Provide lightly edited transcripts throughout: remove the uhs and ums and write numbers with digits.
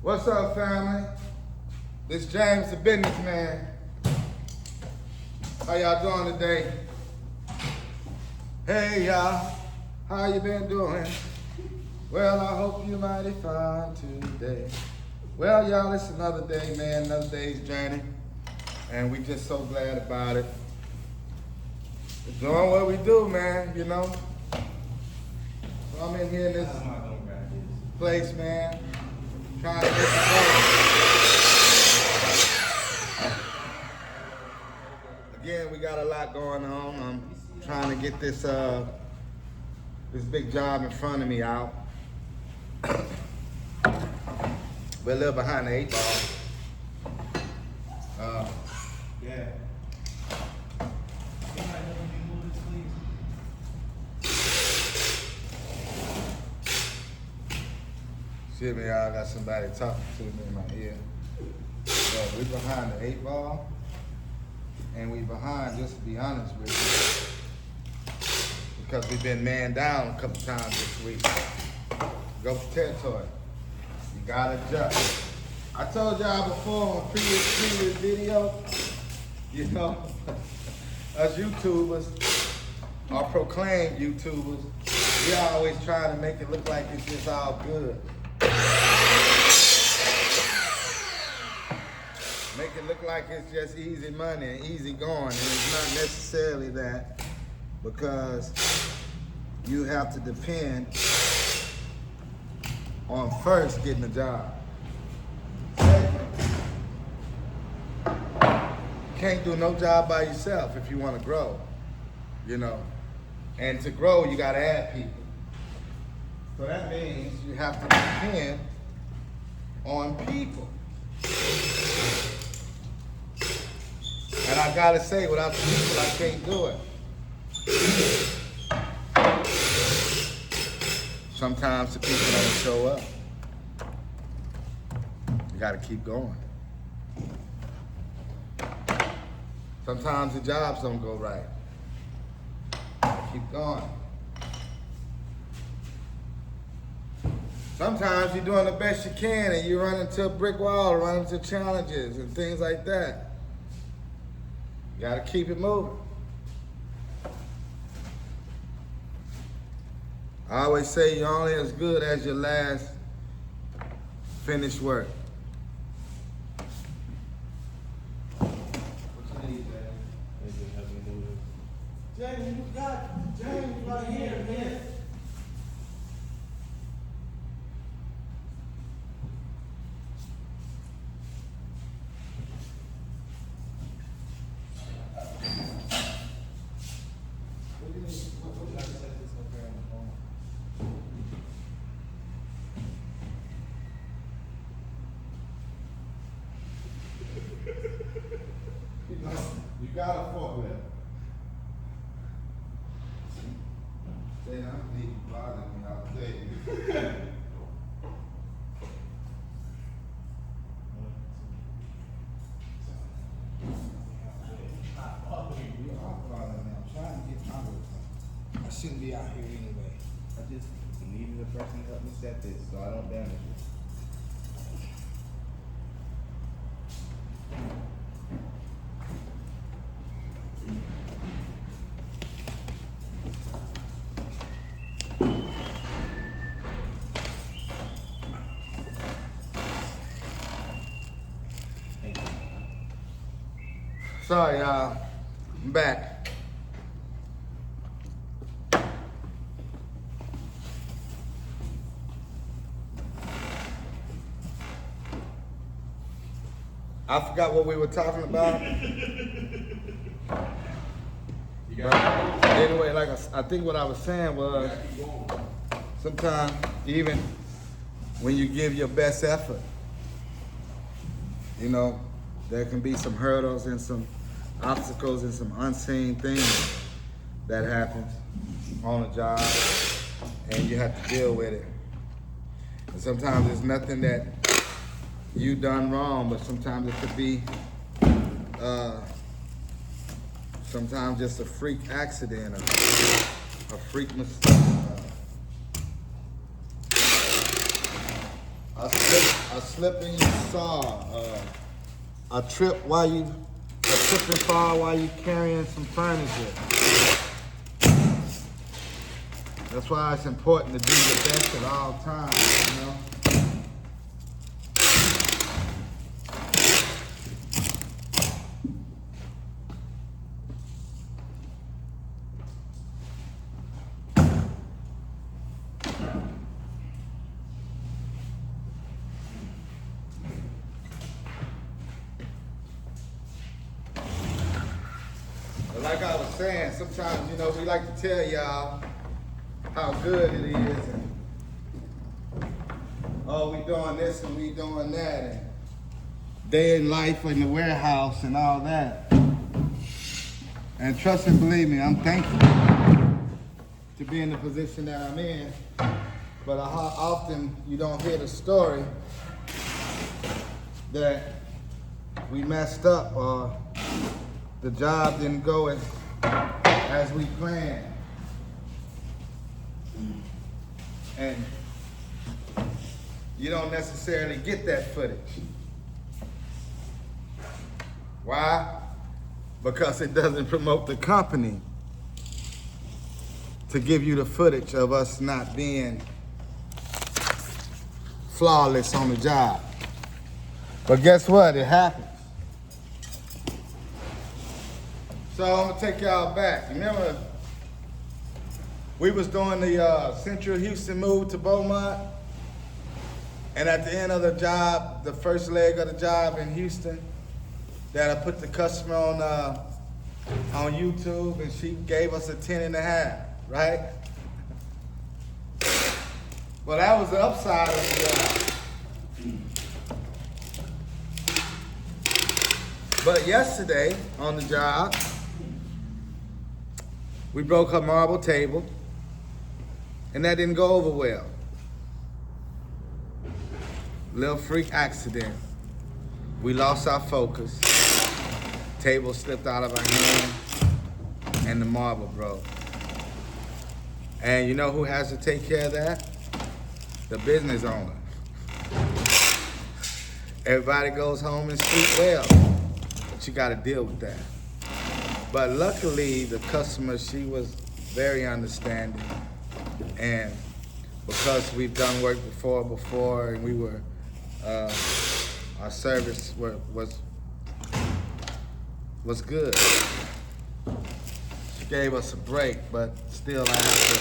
What's up, family? This James the businessman. How y'all doing today? Hey y'all, how you been doing? Well, I hope you mighty fine today. Well, y'all, it's another day, man, another day's journey. And we just so glad about it. We're doing what we do, man, you know? So I'm in here in this place, man, trying to get the going. Again, we got a lot going on. I'm trying to get this this big job in front of me out. We're a little behind the 8 ball. Yeah. Excuse me, y'all. I got somebody talking to me in my ear. So we're behind the 8 ball. And we behind, just to be honest with you, because we've been man down a couple times this week. Go for territory. You gotta adjust. I told y'all before on a previous video, you know, us YouTubers, or proclaimed YouTubers, we always trying to make it look like it's just all good. Make it look like it's just easy money and easy going, and it's not necessarily that, because you have to depend on first getting a job. Second, you can't do no job by yourself if you want to grow, you know. And to grow, you got to add people. So that means you have to depend on people. And I gotta say, without the people, I can't do it. Sometimes the people don't show up. You gotta keep going. Sometimes the jobs don't go right. Keep going. Sometimes you're doing the best you can and you run into a brick wall, run into challenges and things like that. You gotta keep it moving. I always say you're only as good as your last finished work. What you need, James? James, you got James right here, man. You got a forklift. Say, I don't need you bothering me, I'll tell you. I shouldn't be out here anyway. I just needed a person to help me set this so I don't damage it. Sorry, y'all. I'm back. I forgot what we were talking about. Anyway, like I think what I was saying was, sometimes even when you give your best effort, you know, there can be some hurdles and some obstacles and some unseen things that happens on a job, and you have to deal with it. And sometimes it's nothing that you done wrong, but sometimes it could be sometimes just a freak accident, a freak mistake. a slip and you saw, a trip and fall while you carrying some furniture. That's why it's important to do your best at all times, you know? But like I was saying, sometimes, you know, we like to tell y'all how good it is, and oh, we doing this and we doing that, and day in life in the warehouse and all that. And trust and believe me, I'm thankful to be in the position that I'm in. But how often you don't hear the story that we messed up or the job didn't go as we planned. And you don't necessarily get that footage. Why? Because it doesn't promote the company to give you the footage of us not being flawless on the job. But guess what? It happens. So I'm gonna take y'all back. Remember, we was doing the Central Houston move to Beaumont, and at the end of the job, the first leg of the job in Houston, that I put the customer on YouTube, and she gave us a 10.5, right? Well, that was the upside of the job. But yesterday on the job, we broke her marble table, and that didn't go over well. Little freak accident. We lost our focus. Table slipped out of our hand, and the marble broke. And you know who has to take care of that? The business owner. Everybody goes home and sleep well, but you gotta deal with that. But luckily, the customer, she was very understanding. And because we've done work before, and we were, our service was good. She gave us a break, but still I have to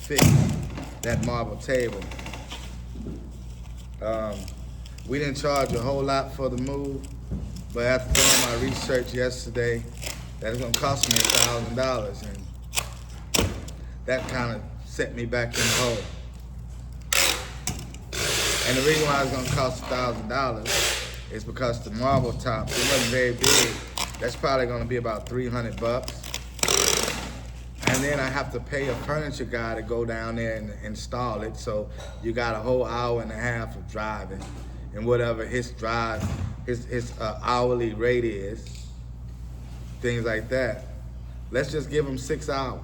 fix that marble table. We didn't charge a whole lot for the move, but after doing my research yesterday, that's gonna cost me $1,000, and that kind of set me back in the hole. And the reason why it's gonna cost $1,000 is because the marble top, it wasn't very big. That's probably gonna be about $300. And then I have to pay a furniture guy to go down there and install it. So you got a whole hour and a half of driving, and whatever his hourly rate is, things like that. Let's just give him 6 hours.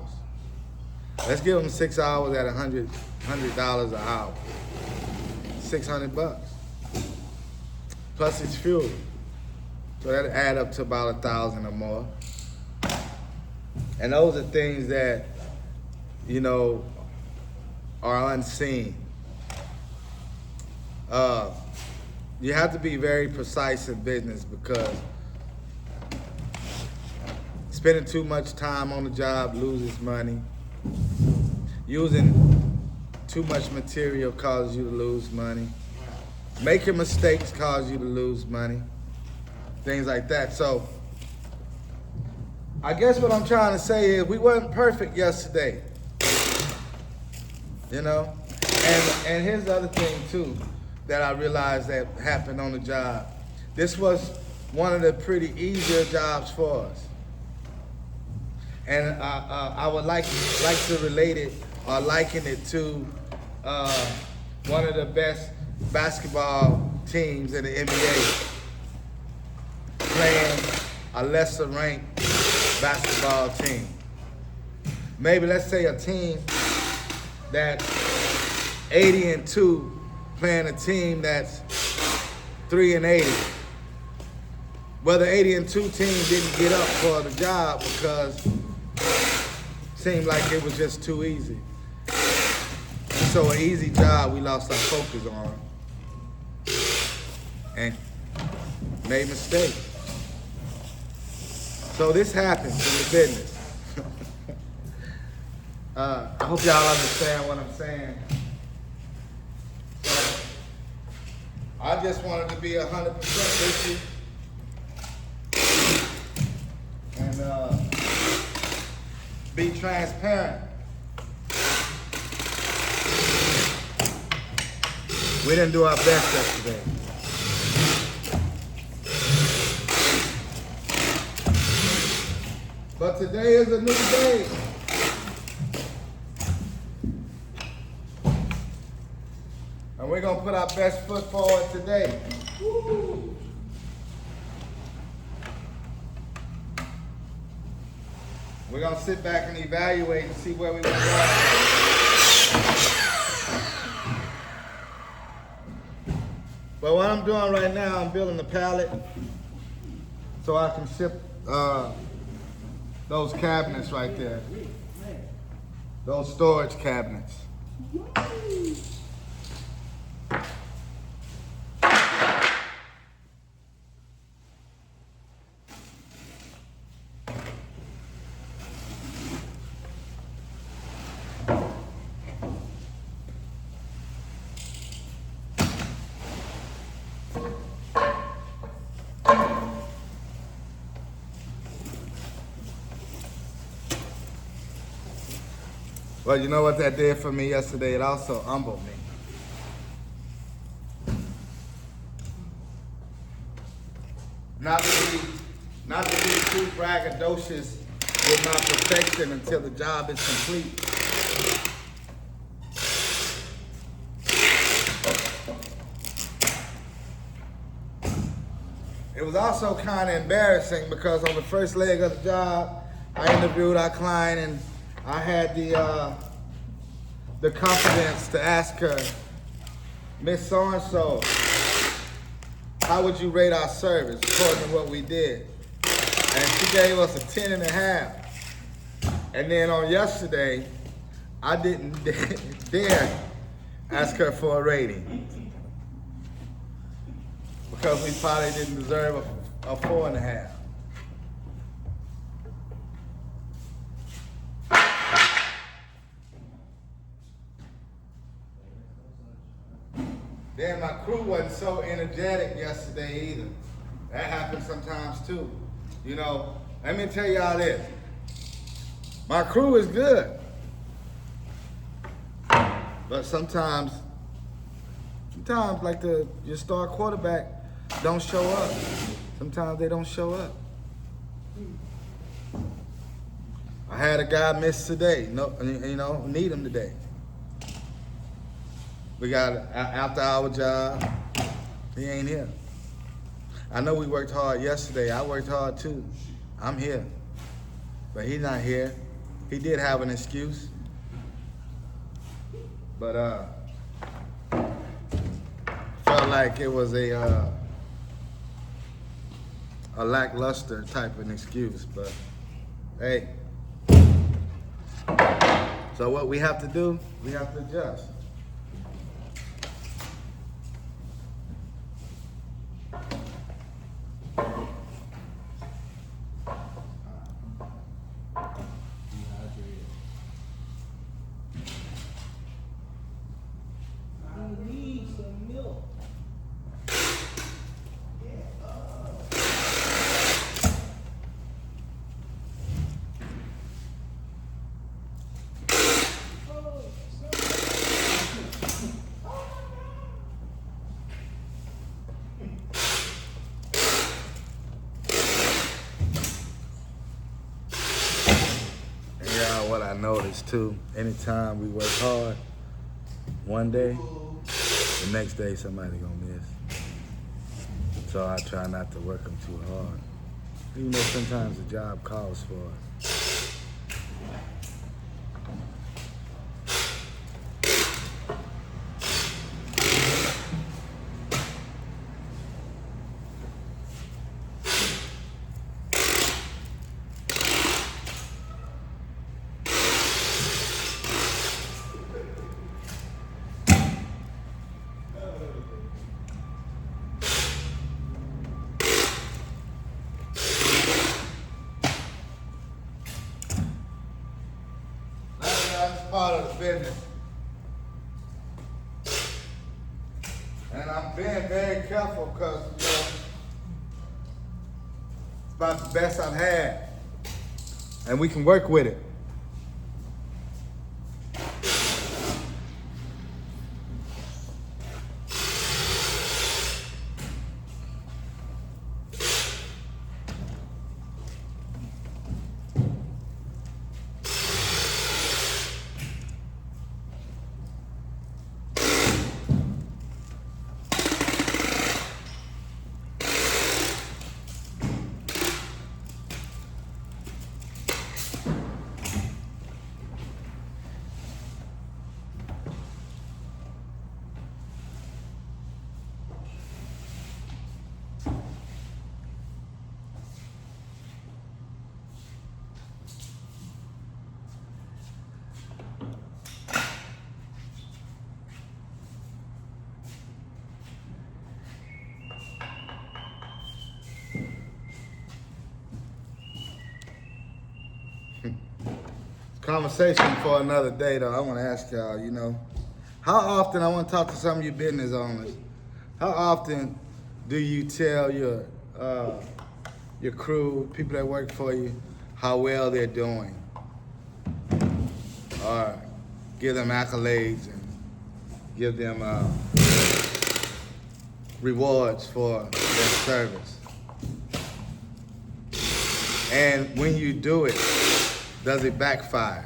Let's give him 6 hours at $100 an hour. $600. Plus it's fuel. So that'll add up to about 1,000 or more. And those are things that, you know, are unseen. You have to be very precise in business, because spending too much time on the job loses money. Using too much material causes you to lose money. Making mistakes cause you to lose money. Things like that. So I guess what I'm trying to say is we weren't perfect yesterday. You know? And here's the other thing too that I realized that happened on the job. This was one of the pretty easier jobs for us. And I would like to relate it or liken it to one of the best basketball teams in the NBA playing a lesser ranked basketball team. Maybe let's say a team that's 80-2 playing a team that's 3-80. Well, the 80-2 team didn't get up for the job because it seemed like it was just too easy. And so an easy job we lost our focus on and made mistakes. So this happens in the business. I hope y'all understand what I'm saying. So, I just wanted to be 100% with you. And be transparent. We didn't do our best yesterday. But today is a new day. And we're gonna put our best foot forward today. Woo. We're gonna sit back and evaluate and see where we went wrong. But what I'm doing right now, I'm building a pallet so I can ship those cabinets right there. Those storage cabinets. Well, you know what that did for me yesterday? It also humbled me. Not to be too braggadocious with my perfection until the job is complete. It was also kind of embarrassing because on the first leg of the job, I interviewed our client and I had the confidence to ask her, Miss So-and-so, how would you rate our service according to what we did? And she gave us a 10.5. And then on yesterday, I didn't dare ask her for a rating because we probably didn't deserve a 4.5. Then my crew wasn't so energetic yesterday either. That happens sometimes too. You know, let me tell y'all this. My crew is good. But sometimes like your star quarterback don't show up. Sometimes they don't show up. I had a guy miss today. Need him today. We got an after-hour job. He ain't here. I know we worked hard yesterday. I worked hard too. I'm here. But he's not here. He did have an excuse. But felt like it was a lackluster type of excuse. But hey. So what we have to do, we have to adjust. What I noticed too, anytime we work hard, one day, the next day somebody gonna miss. So I try not to work them too hard. Even though sometimes the job calls for it. part of the business. And I'm being very careful because, you know, it's about the best I've had. And we can work with it. Conversation for another day, though. I want to ask y'all, you know, how often, I want to talk to some of you business owners, how often do you tell your crew, people that work for you, how well they're doing? Or give them accolades and give them rewards for their service. And when you do it, does it backfire?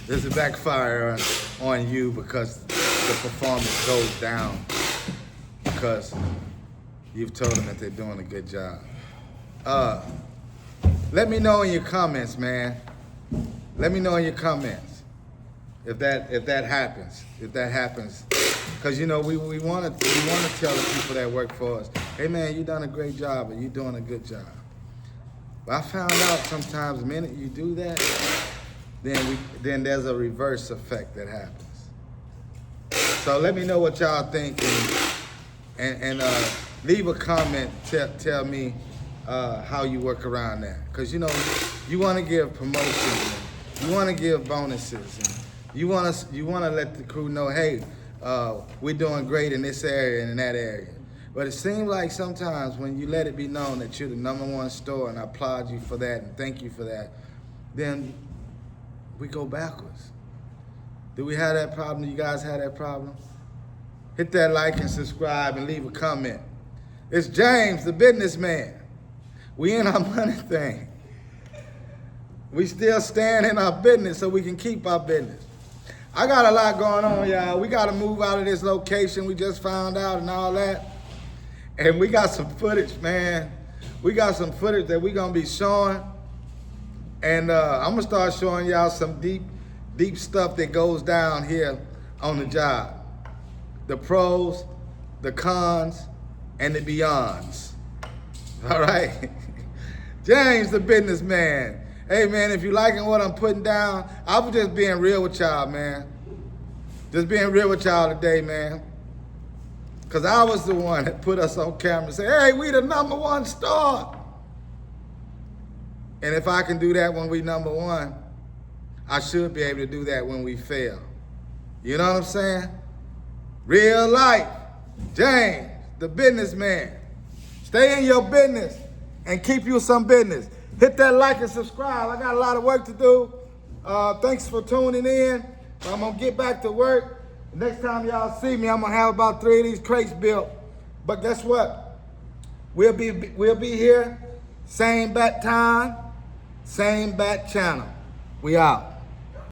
Does it backfire on you because the performance goes down because you've told them that they're doing a good job? Let me know in your comments, man. Let me know in your comments if that happens. If that happens, because you know we want to tell the people that work for us, hey man, you done a great job, and you doing a good job. But I found out sometimes the minute you do that, then there's a reverse effect that happens. So let me know what y'all think, and leave a comment. Tell me how you work around that, because you know you want to give promotions, and you want to give bonuses, and you want to let the crew know, hey, we're doing great in this area and in that area. But it seems like sometimes when you let it be known that you're the #1 store, and I applaud you for that and thank you for that, then we go backwards. Do we have that problem? Do you guys have that problem? Hit that like and subscribe and leave a comment. It's James, the businessman. We in our money thing. We still stand in our business so we can keep our business. I got a lot going on, y'all. We got to move out of this location we just found out and all that. And we got some footage, man. We got some footage that we're going to be showing. And I'm going to start showing y'all some deep stuff that goes down here on the job. The pros, the cons, and the beyonds. All right? James, the businessman. Hey, man, if you liking what I'm putting down, I was just being real with y'all, man. Just being real with y'all today, man. Because I was the one that put us on camera and said, hey, we the #1 store. And if I can do that when we #1, I should be able to do that when we fail. You know what I'm saying? Real life. James, the businessman. Stay in your business and keep you some business. Hit that like and subscribe. I got a lot of work to do. Thanks for tuning in. I'm going to get back to work. Next time y'all see me, I'm going to have about 3 of these crates built. But guess what? We'll be here, same bat time, same bat channel. We out.